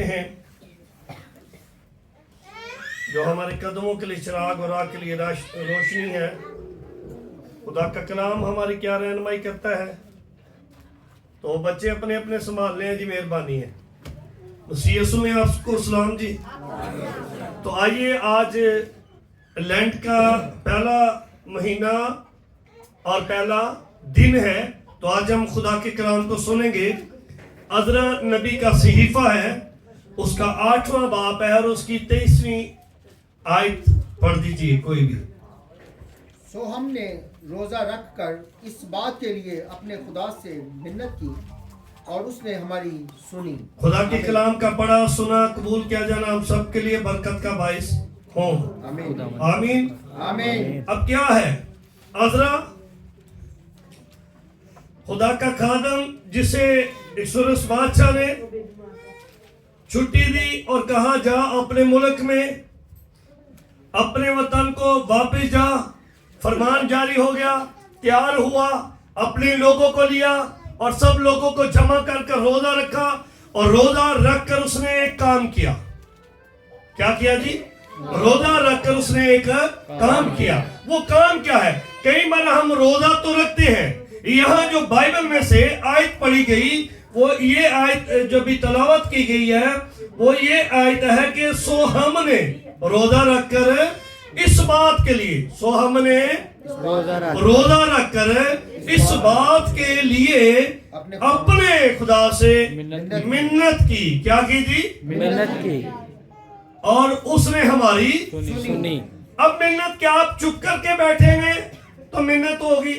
हैं जो हमारे कदमों के लिए चिराग और राह के लिए रोशनी है। खुदा का कलाम हमारी क्या रहनुमाई करता है। तो बच्चे अपने अपने संभाल लें जी, मेहरबानी है। मसीह यीशु में आपको सलाम जी। तो आइए, आज लैंड का पहला महीना और पहला दिन है, तो आज हम खुदा के कलाम को सुनेंगे। अज़रा नबी का सहीफा है, उसका 8वां बाब है और उसकी 23वीं आयत पढ़ दीजिए कोई भी। सो हमने रोज़ा रखकर इस बात के लिए अपने खुदा से मिन्नत की और उसने हमारी सुनी। खुदा के कलाम का पढ़ा सुना कबूल किया जाना हम सब के लिए बरकत का बाइस हो। आमीन आमीन आमीन। अब क्या है, अज़रा खुदा का खादम जिसे ईश्वरस बादशाह ने छुट्टी दी और कहा जा अपने मुल्क में, अपने वतन को वापस जा। फरमान जारी हो गया, तैयार हुआ, अपने लोगों को लिया और सब लोगों को जमा कर रोजा रखा। और रोजा रखकर उसने एक काम किया। क्या किया जी? रोजा रखकर उसने एक काम किया। वो काम क्या है? कई बार हम रोजा तो रखते हैं, यहाँ जो बाइबल में से आयत पढ़ी गई वो ये आयत जो भी तलावत की गई है वो ये आयत है कि सो हमने रोजा रखकर इस बात के लिए, सो हमने रोजा रखकर इस बात के लिए अपने खुदा से मिन्नत की। क्या की जी? मिन्नत की। और उसने हमारी सुनी। अब मिन्नत क्या आप चुप करके बैठेंगे तो मिन्नत होगी?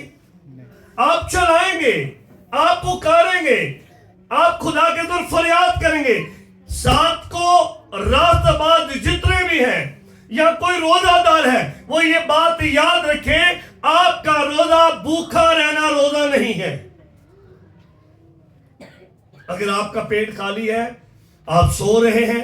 आप चलाएंगे, आप पुकारेंगे, आप खुदा के तरफ फरियाद करेंगे। साथ को रात जितने भी हैं या कोई रोजादार है वो ये बात याद रखे, आपका रोजा भूखा रहना रोजा नहीं है। अगर आपका पेट खाली है, आप सो रहे हैं,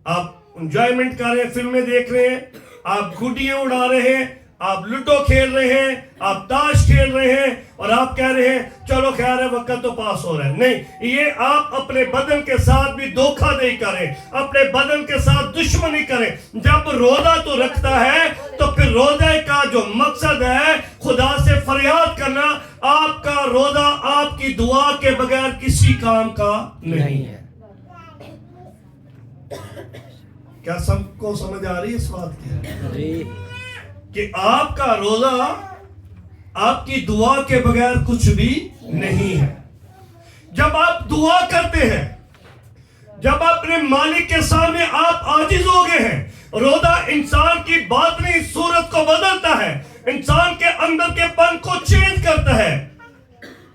आप एंजॉयमेंट कर रहे हैं, फिल्में देख रहे हैं, आप गुड्डियां उड़ा रहे हैं, आप लूडो खेल रहे हैं, आप ताश खेल रहे हैं और आप कह रहे हैं चलो खैर है वक्त तो पास हो रहा है। नहीं, ये आप अपने बदन के साथ भी धोखा नहीं करें, अपने बदन के साथ दुश्मनी करें। जब रोजा तो रखता है तो फिर रोजे का जो मकसद है खुदा से फरियाद करना। आपका रोजा आपकी दुआ के बगैर किसी काम का नहीं है। क्या सबको समझ आ रही है इस बात की कि आपका रोजा आपकी दुआ के बगैर कुछ भी नहीं है। जब आप दुआ करते हैं, जब अपने मालिक के सामने आप आजिज हो गए हैं, रोजा इंसान की बातनी सूरत को बदलता है, इंसान के अंदर के पन को चेंज करता है।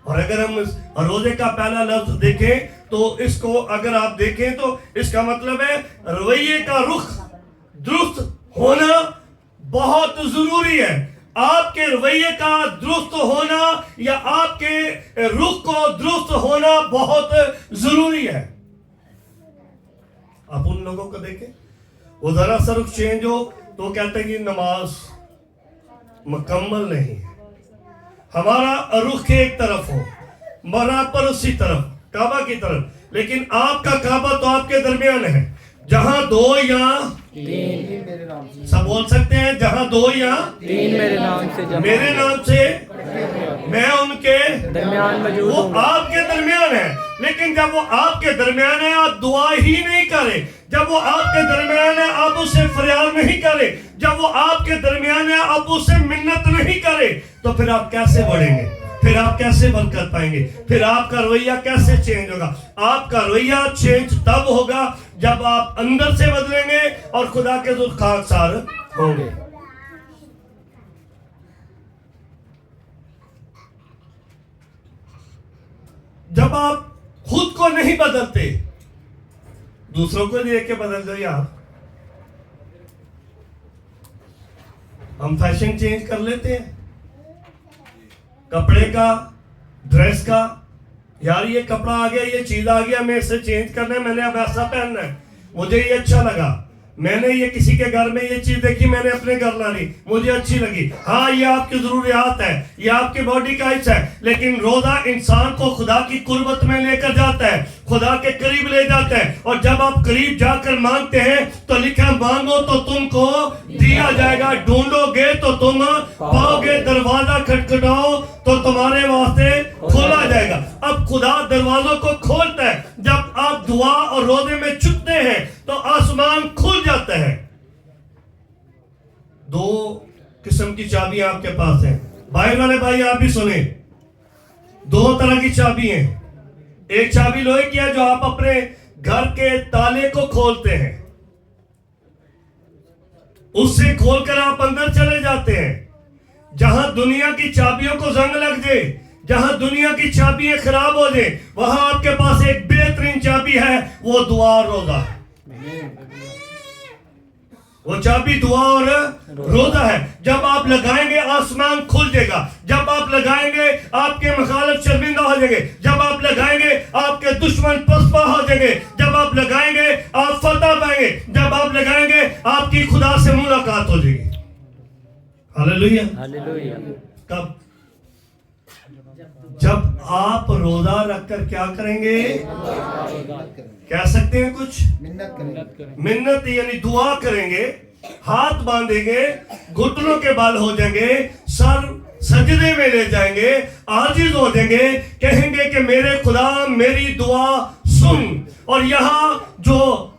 और अगर हम इस रोजे का पहला लफ्ज देखें तो इसको अगर आप देखें तो इसका मतलब है रवैये का रुख दुरुस्त होना बहुत जरूरी है। आपके रवैये का दुरुस्त होना या आपके रुख को दुरुस्त होना बहुत जरूरी है। आप उन लोगों को देखें, वो जरा सा रुख चेंज हो तो कहते हैं कि नमाज मुकम्मल नहीं है। हमारा रुख एक तरफ हो, बराबर उसी तरफ काबा की तरफ, लेकिन आपका काबा तो आपके दरमियान है। जहां दो या तीन मेरे नाम से, सब बोल सकते हैं, जहां दो या तीन मेरे नाम से मैं उनके दरमियान मौजूद वो हूँ। आपके दरमियान है। लेकिन जब वो आपके दरमियान है आप दुआ ही नहीं करें, जब वो आपके दरमियान है आप उससे फरियाद नहीं करें, जब वो आपके दरमियान है आप उससे मिन्नत नहीं करें, तो फिर आप कैसे बढ़ेंगे? फिर आप कैसे बरकत पाएंगे? फिर आपका रवैया कैसे चेंज होगा? आपका रवैया चेंज तब होगा जब आप अंदर से बदलेंगे और खुदा के खाकसार होंगे। जब आप खुद को नहीं बदलते, दूसरों को देख के बदल दो यार। हम फैशन चेंज कर लेते हैं, कपड़े का, ड्रेस का। यार ये कपड़ा आ गया, ये चीज आ गया, मैं इसे चेंज करना है, मैंने अब ऐसा पहनना है, मुझे ये अच्छा लगा। मैंने ये किसी के घर में ये चीज देखी, मैंने अपने घर ला ली, मुझे अच्छी लगी। हाँ, ये आपकी जरूरियात है, ये आपकी बॉडी का हिस्सा है, लेकिन रोजा इंसान को खुदा की कुर्बत में लेकर जाता है, खुदा के करीब ले जाता है। और जब आप करीब जाकर मांगते हैं तो लिखा, मांगो तो तुमको दिया जाएगा, ढूंढोगे तो तुम पाओगे, दरवाजा खटखटाओ तो तुम्हारे वास्ते खोला जाएगा। अब खुदा दरवाजों को खोलता है। जब आप दुआ और रोजे में झुकते हैं तो आसमान खुल जाता है। दो किस्म की चाबियां आपके पास हैं। बाहर वाले भाई आप भी सुने, दो तरह की चाबी हैं। एक चाबी लोहे की है जो आप अपने घर के ताले को खोलते हैं, उससे खोलकर आप अंदर चले जाते हैं। जहां दुनिया की चाबियों को जंग लग जाए, जहां दुनिया की चाबियां खराब हो जाए, वहां आपके पास एक बेहतरीन चाबी है, वो दुआ और रोजा है। वो चाबी दुआ और रोजा है। जब आप लगाएंगे आसमान खुल जाएगा, जब आप लगाएंगे आपके मुखालिफ शर्मिंदा हो जाएंगे, जब आप लगाएंगे आपके दुश्मन पसपा हो जाएंगे, जब आप लगाएंगे आप फतह पाएंगे, जब आप लगाएंगे आपकी खुदा से मुलाकात हो जाएगी। Hallelujah, hallelujah. कब? जब आप रोजा रखकर क्या करेंगे? कह सकते हैं कुछ? मिन्नत करेंगे। मिन्नत यानी दुआ करेंगे, हाथ बांधेंगे, घुटनों के बाल हो जाएंगे, सर सजदे में ले जाएंगे, आजिज हो जाएंगे, कहेंगे कि मेरे खुदा मेरी दुआ सुन। और यहाँ जो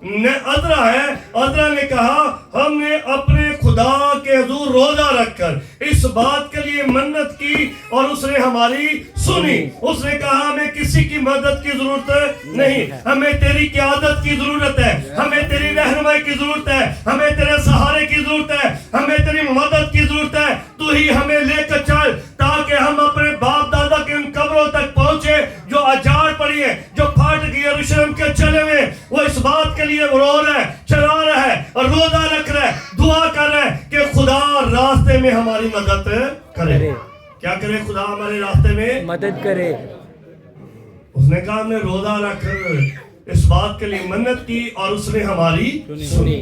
अदरा है, अदरा ने कहा हमने अपने खुदा के हुजूर रोजा रखकर इस बात के लिए मन्नत की और उसने हमारी सुनी। उसने कहा हमें किसी की मदद की जरूरत नहीं, हमें तेरी क़यादत की जरूरत है, हमें तेरी रहनुमाई की जरूरत है, हमें तेरे सहारे की जरूरत है, हमें तेरी मदद की जरूरत है। तू ही हमें लेकर चल ताकि हम अपने बाप दादा के उन कब्रों तक पहुंचे जो अजाड़ पड़ी है, जो फाट गई यरूशलेम के चले हुए। वो इस बात के लिए रो रहा है, चला रहा है और रोजा रख रहा है, दुआ कर रहा है कि खुदा रास्ते में हमारी मदद करे। क्या करे? खुदा हमारे रास्ते में मदद करे। उसने कहा हमने रोजा रखकर इस बात के लिए मन्नत की और उसने हमारी सुनी।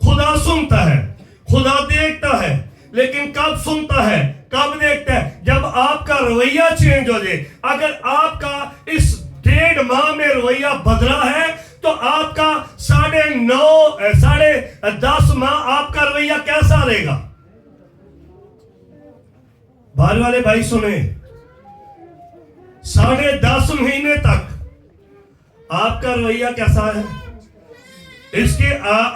खुदा सुनता है, खुदा देखता है, लेकिन कब सुनता है, कब देखता है? जब आपका रवैया चेंज हो जाए। अगर आपका इस 1.5 माह में रवैया बदला है तो आपका 10.5 माह आपका रवैया कैसा रहेगा? बाहर वाले भाई सुने, 10.5 महीने तक आपका रवैया कैसा है? इसके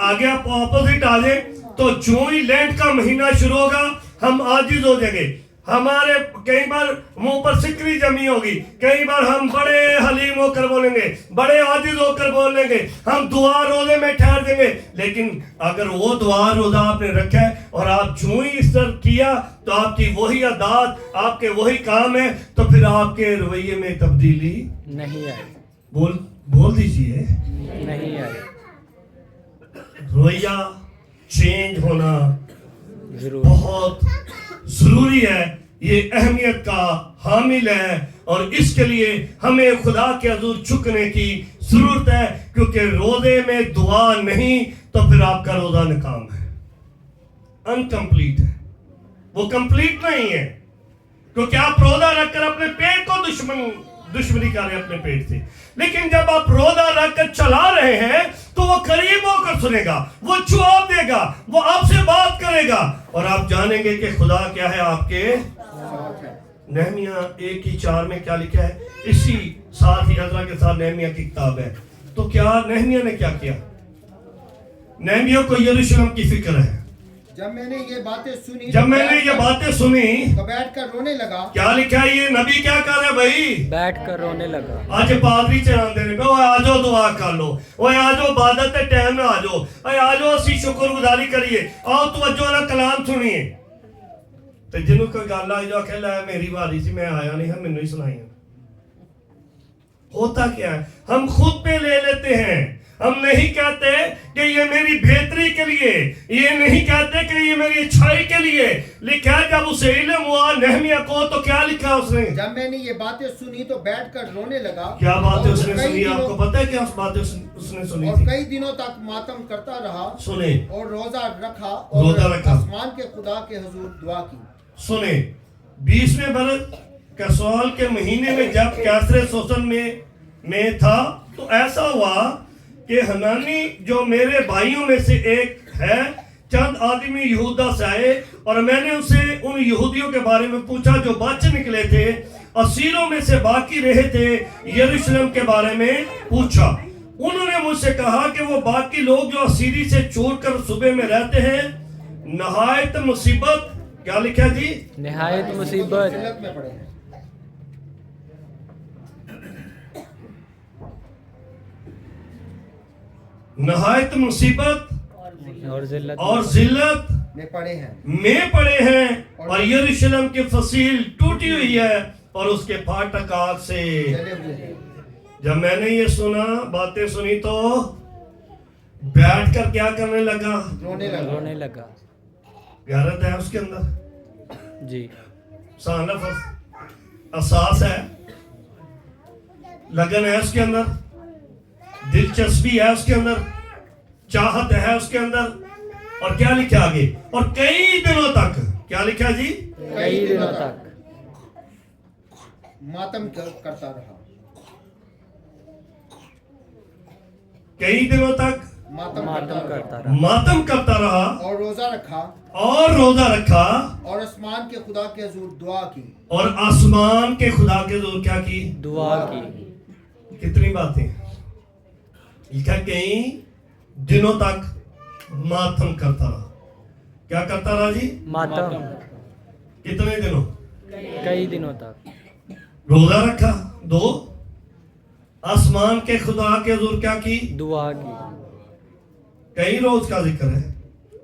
आगे आप ऑपोजिट आ जाए तो जो ही लैंड का महीना शुरू होगा हम आजिज हो जाएंगे। हमारे कई बार मुंह पर सिकरी जमी होगी, कई बार हम बड़े हलीम होकर बोलेंगे, बड़े आजिज होकर बोलेंगे, हम दुआ रोजे में ठहर देंगे। लेकिन अगर वो दुआ रोजा आपने रखा है और आप जो ही इस तरह किया तो आपकी वही आदत, आपके वही काम है, तो फिर आपके रवैये में तब्दीली नहीं आई। बोल दीजिए, नहीं आई। रवैया चेंज होना जरूर बहुत जरूरी है, ये अहमियत का हामिल है और इसके लिए हमें खुदा के हुजूर झुकने की जरूरत है। क्योंकि रोजे में दुआ नहीं तो फिर आपका रोजा नाकाम है, अनकंप्लीट है, वो कंप्लीट नहीं है। क्योंकि आप रोजा रखकर अपने पेट को दुश्मनी कर रहे हैं अपने पेट से। लेकिन जब आप रोजा रखकर चला रहे हैं तो वो करीब होकर सुनेगा, वो जवाब देगा, वो आपसे बात करेगा और आप जानेंगे कि खुदा क्या है आपके। नहमिया 1:4 में क्या लिखा है? इसी साथ ही अज़रा के साथ नहमिया की किताब है। तो क्या नहमिया ने क्या किया? नहमिया को यरूशलेम की फिक्र है। जब मैंने ये बातें सुनी तो बैठकर रोने लगा। क्या लिखा है? ये नबी क्या कर रहे भाई? बैठकर रोने लगा। आज पादरी चलाते ने, ओए आ जाओ दुआ कर लो, ओए आ जाओ इबादत के टाइम में आ जाओ, ओए आ जाओ ਅਸੀਂ शुक्रगुजारी करिए, आओ तवज्जो ना कलाम सुनिए। ਤੇ ਜਿਹਨੂੰ ਕੋਈ ਗੱਲ ਆਈ ਜੋ ਆਖੇ ਲੈ मेरी बारी सी मैं आया नहीं, हम मैंने ही सुनाई। होता क्या है? हम खुद पे ले लेते हैं, हम नहीं कहते कि ये मेरी बेहतरी के लिए, ये नहीं कहते कि ये मेरी अच्छाई के लिए। लिखा है जब उसे इल्म हुआ नहमिया को, तो क्या लिखा उसने? जब मैंने ये बातें सुनी तो बैठकर रोने लगा। क्या बातें और उसने कई सुनी? दिनों- आपको पता है क्या उस बातें उसने सुनी और थी? कई दिनों तक मातम करता रहा सुने, और रोजा रखा रोजा और रखा। आसमान के खुदा के हुजूर दुआ की। सुने, 20वें बरस का सवाल के महीने में जब कैसरे सोसन में था, तो ऐसा हुआ कि हनानी जो मेरे भाइयों में से एक है, चंद आदमी यहूदा से आए और मैंने उनसे उन यहूदियों के बारे में पूछा जो बच निकले थे, असीरों में से बाकी रहे थे, यरूशलेम के बारे में पूछा। उन्होंने मुझसे कहा कि वो बाकी लोग जो असीरी से छूट कर सुबह में रहते हैं, नहायत मुसीबत, क्या लिखा जी? निहायत मुसीबत जिल्लत में पड़े हैं। नहायत मुसीबत और जिल्लत और जिल्लत में पड़े हैं में पड़े हैं, और यरूशलेम की फसील टूटी हुई है और उसके फाटक आग से जले हुए हैं। जब मैंने ये सुना, बातें सुनी, तो बैठकर क्या करने लगा? रोने लगा। गैरत है उसके अंदर, जी सानफ एहसास है, लगन है उसके अंदर, दिलचस्पी है उसके अंदर, चाहत है उसके अंदर। और क्या लिखा आगे? और कई दिनों तक, क्या लिखा जी? कई दिनों तक मातम करता रहा। कई दिनों तक मातम मातम करता करता रहा रहा मातम करता रहा और रोजा रखा और रोजा रखा और आसमान के खुदा के हुजूर दुआ की। और आसमान के खुदा के जोर क्या की? दुआ की। कितनी बातें लिखा, कई दिनों तक मातम करता रहा। क्या करता रहा जी? मातम कितने दिनों? कई दिनों तक रोजा रखा। 2, आसमान के खुदा के हुजूर क्या की? दुआ की। कई रोज का जिक्र है,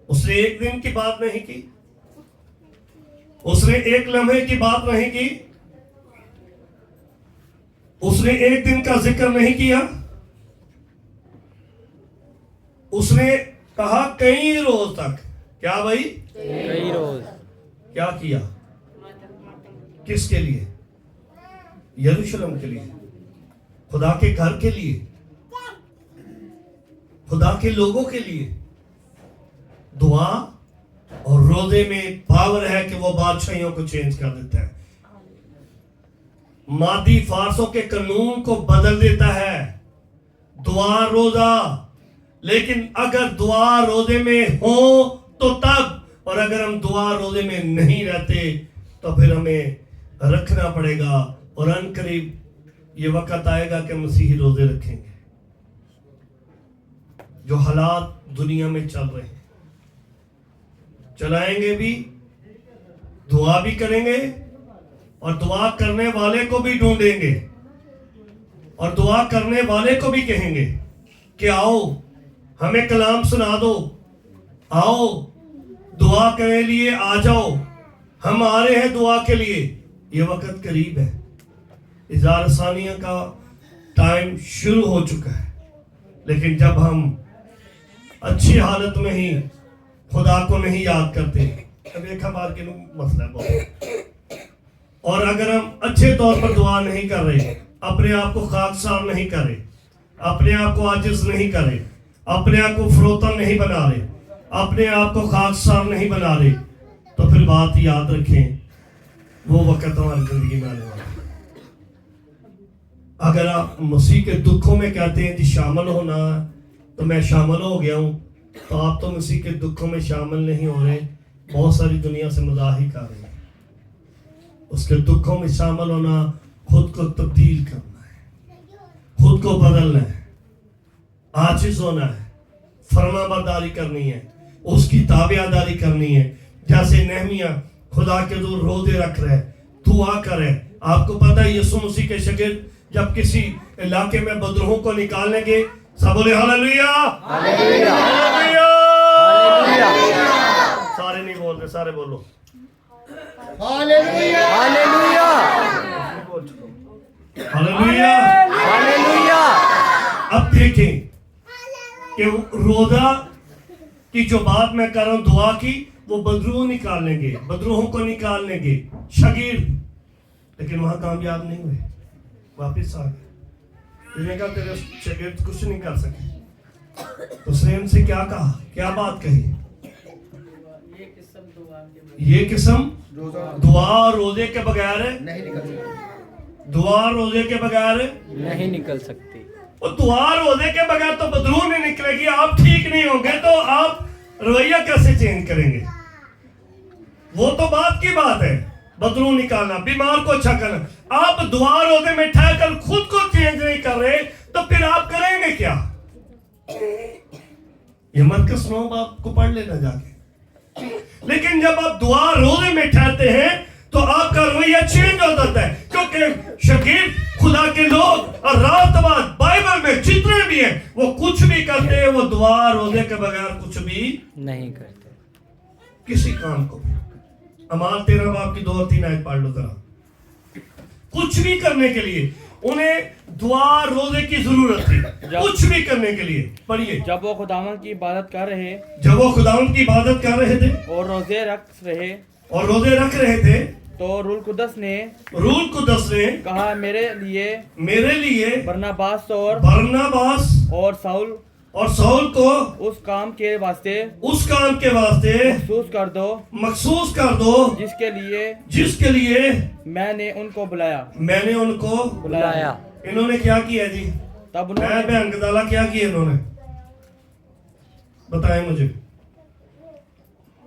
उसने एक दिन की बात नहीं की, उसने एक लम्हे की बात नहीं की, उसने एक दिन का जिक्र नहीं किया, उसने कहा कई रोज तक। क्या भाई? कई रोज। क्या किया? किसके लिए? यरूशलेम के लिए, खुदा के घर के लिए, खुदा के लोगों के लिए। दुआ और रोजे में पावर है कि वो बादशाहियों को चेंज कर देता है, मादी फारसों के कानून को बदल देता है। दुआ रोजा, लेकिन अगर दुआ रोजे में हो तो तब, और अगर हम दुआ रोजे में नहीं रहते तो फिर हमें रखना पड़ेगा। और अनकरीब ये वक्त आएगा कि मसीही रोजे रखेंगे। जो हालात दुनिया में चल रहे हैं, चलाएंगे भी, दुआ भी करेंगे, और दुआ करने वाले को भी ढूंढेंगे, और दुआ करने वाले को भी कहेंगे कि आओ हमें कलाम सुना दो, आओ दुआ के लिए आ जाओ, हम आ रहे हैं दुआ के लिए। ये वक्त करीब है, इज़हार सानिया का टाइम शुरू हो चुका है। लेकिन जब हम अच्छी हालत में ही खुदा को नहीं याद करते, अब एक बार के मसला है बहुत, और अगर हम अच्छे तौर पर दुआ नहीं कर रहे, अपने आप को खाकसार नहीं कर रहे, अपने आप को आजिज नहीं कर रहे, अपने आप को फरोतन नहीं बना रहे, अपने आप को खाकसार नहीं बना रहे, तो फिर बात याद रखें, वो वक्त हमारी जिंदगी में आने वाला है। अगर आप मसीह के दुखों में कहते हैं जी शामिल होना, तो मैं शामिल हो गया हूं, तो आप तो मसीह के दुखों में शामिल नहीं हो रहे, बहुत सारी दुनिया से मजाक ही कर रही है। उसके दुखों में शामिल होना, खुद को तब्दील करना है, खुद को बदलना है, आजिज होना है, फरमाबरदारी करनी है, उसकी ताबेदारी करनी है। जैसे नहमिया खुदा के दूर रोजे रख रहे, दुआ करे। आपको पता है यीशु मसीह के शागिर्द जब किसी इलाके में बदरूहों को निकालेंगे, सब बोले हालेलुया, हालेलुया, हालेलुया। सारे नहीं बोल रहे, सारे बोलो हालेलुया, हालेलुया, हालेलुया, हालेलुया। अब देखें कि रोजा की जो बात मैं कर रहा हूं दुआ की, वो बदरूह निकालेंगे, बदरूहों को निकालेंगे शागिर्द, लेकिन वहां कामयाब नहीं हुए, वापस आ गए। उसने कहा तेरे शागिर्द कुछ नहीं कर सके। तो उसने उनसे क्या कहा, क्या बात कही, ये किस्म दुआ रोजे के बगैर नहीं निकल सकती। दुआ रोजे के बगैर नहीं निकल सकती। वो दुआ रोजे के बगैर तो बदरूह नहीं निकलेगी। आप ठीक नहीं होंगे तो आप रवैया कैसे चेंज करेंगे? वो तो बात की बात है, बदरूह निकालना, बीमार को अच्छा करना। आप दुआ रोजे में ठहर खुद को चेंज नहीं कर रहे तो फिर आप करेंगे क्या? ये मरकज नौ बाप को पढ़ लेना जाके। लेकिन जब आप दुआ रोजे में ठहरते हैं तो आपका रवैया चेंज हो जाता है, क्योंकि शागिर्द खुदा के लोग और रात बाद बाइबल में जितने भी हैं वो कुछ भी करते हैं, वो दुआ रोजे के बगैर कुछ भी नहीं करते किसी काम को। अमाल 13 बाब की 2 और 3 आयत पढ़ लो जरा। कुछ भी करने के लिए उन्हें दुआ रोजे की जरूरत थी, कुछ भी करने के लिए। पढ़िए। जब वो खुदावंद की इबादत कर रहे जब वो खुदावंद की इबादत कर रहे थे और रोजे रख रहे थे तो रूल कुदस ने कहा मेरे लिए बरनबास और साउल को उस काम के वास्ते मखसूस कर दो जिसके लिए मैंने उनको बुलाया। इन्होंने क्या किया जी? तब मैं बयान गदाला क्या किया इन्होंने, बताएं मुझे।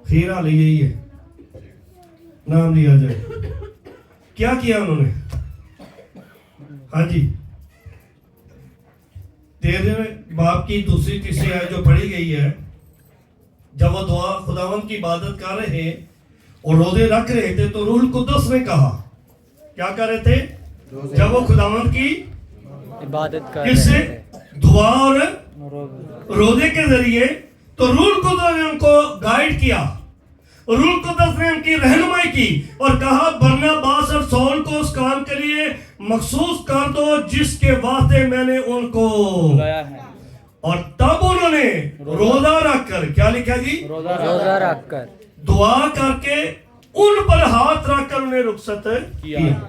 खीर हाल यही है, नाम लिया जाए। क्या किया उन्होंने? हाँ जी, 13 बाब की 2-3 आयत जो पढ़ी गई है, जब वो दुआ खुदावंद की इबादत कर रहे और रोजे रख रहे थे तो रूह कुद्दस ने कहा, क्या कर रहे थे? जब वो खुदावंद की इबादत कर किससे? रहे थे। दुआ और रोजे के जरिए। तो रूह कुद्दस ने उनको गाइड किया, रूह कुद्दस ने उनकी रहनुमाई की और कहा बरनबास और साउल को उस काम के लिए मखसूस कर दो जिसके वास्ते मैंने उनको बुलाया है। और तब उन्होंने रोजा रखकर, क्या लिखा जी? रोजा रखकर दुआ करके उन पर हाथ रखकर उन्हें रुखसत किया।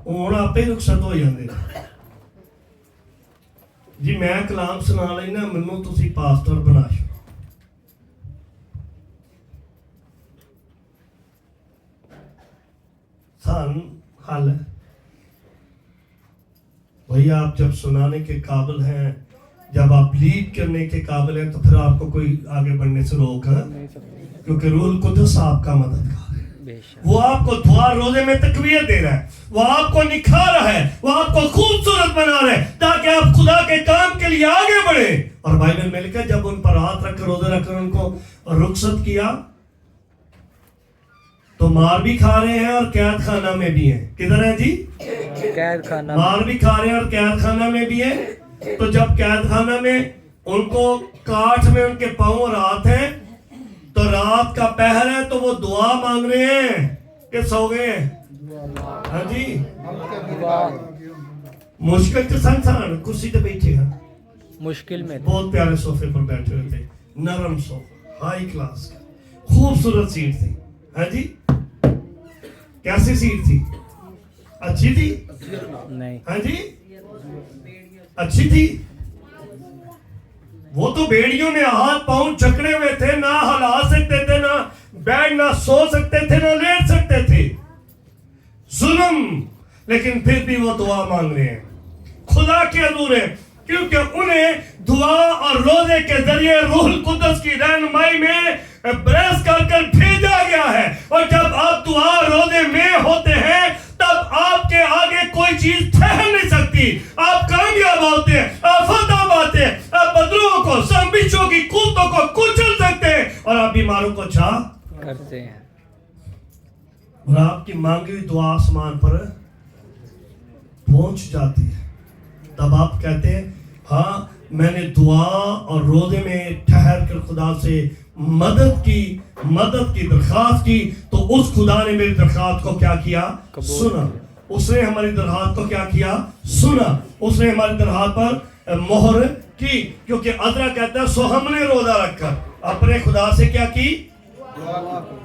ਹੁਣ ਆਪੇ ਰੁਖਸਤ ਹੋ ਜਾਂਦੇ ਨੇ ਜੀ। ਮੈਂ ਕਲਾਮ ਸੁਣਾ ਲੈਣਾ, ਮੈਨੂੰ ਤੁਸੀਂ ਪਾਸਟਰ ਬਣਾ ਛੱਡੋ। सान हाल है भैया, आप जब सुनाने के काबिल हैं, जब आप लीड करने के काबिल हैं, तो फिर आपको कोई आगे बढ़ने से रोक है, क्योंकि रूह कुद्दस आपका मददगार है। वो आपको दुआ रोजे में तकवीत दे रहा है, वो आपको निखार रहा है, वो आपको खूबसूरत बना रहा है ताकि आप खुदा के काम के लिए आगे बढ़े। और बाइबल में लिखा जब उन पर हाथ रखकर रोजे रखकर उनको रुखसत किया तो मार भी खा रहे हैं और कैद खाना में भी हैं। किधर है जी? कैद खाना। मार भी खा रहे हैं और कैद खाना में भी हैं। तो जब कैद खाना में उनको काठ में उनके पांव और हाथ हैं, तो रात का पहर है, तो वो दुआ मांग रहे हैं कि सो गए। हाँ जी, मुश्किल के संसार कुर्सी पे बैठे हैं, मुश्किल में बहुत प्यारे सोफे पर बैठे हुए थे, नरम सोफा, हाई क्लास का, खूबसूरत सीट थी। हाँ जी, कैसी सीट थी? अच्छी थी? नहीं। हाँ जी, अच्छी थी। वो तो बेड़ियों में हाथ पांव जकड़े हुए थे, ना हिला सकते थे, ना बैठ, ना सो सकते थे, ना लेट सकते थे। जुल्म, लेकिन फिर भी वो दुआ मांग रहे हैं, खुदा के अधूरे, क्योंकि उन्हें दुआ और रोजे के जरिए रूह कुद्दस की रहनुमाई में ब्रेस कर भेजा गया है। और जब आप दुआ रोजे में होते हैं तब आपके आगे कोई चीज ठहर नहीं सकती। आप कामयाब होते हैं, आप फतह पाते हैं, आप बदरूहों को, संबिशों की कुत्तों को कुचल सकते हैं और आप बीमारों को अच्छा करते हैं। और आपकी मांगी हुई दुआ आसमान पर पहुंच जाती है। तब आप कहते हैं हाँ, मैंने दुआ और रोजे में ठहर कर खुदा से मदद की दरखास्त की, तो उस खुदा ने मेरी दरखास्त को क्या किया? सुना। उसने हमारी दरखास्त को क्या किया, सुना, उसने हमारी दरखास्त पर मोहर की। क्योंकि अदरा कहता है सो हमने रोजा रखकर अपने खुदा से क्या की,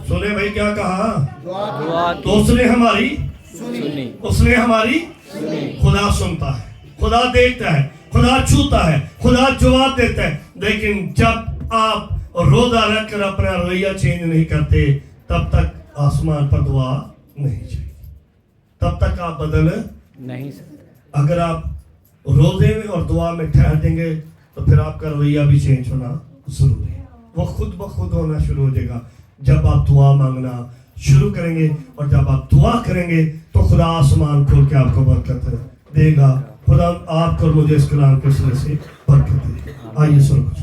सुने भाई क्या कहा, दुआ तो उसने हमारी सुनी। उसने हमारी खुदा सुनता है, खुदा देखता है, खुदा छूता है, खुदा जवाब देता है। लेकिन जब आप रोजा रखकर अपना रवैया चेंज नहीं करते तब तक आसमान पर दुआ नहीं चाहिए, तब तक आप बदल नहीं सकते। अगर आप रोजे में और दुआ में ठहर देंगे तो फिर आपका रवैया भी चेंज होना जरूरी है। वो खुद ब खुद होना शुरू हो जाएगा जब आप दुआ मांगना शुरू करेंगे। और जब आप दुआ करेंगे तो खुदा आसमान खोल के आपको बरकत देगा। खुदा आपको और मुझे इस कलाम के सिले से बरकत देगा। आइए सुनो कुछ।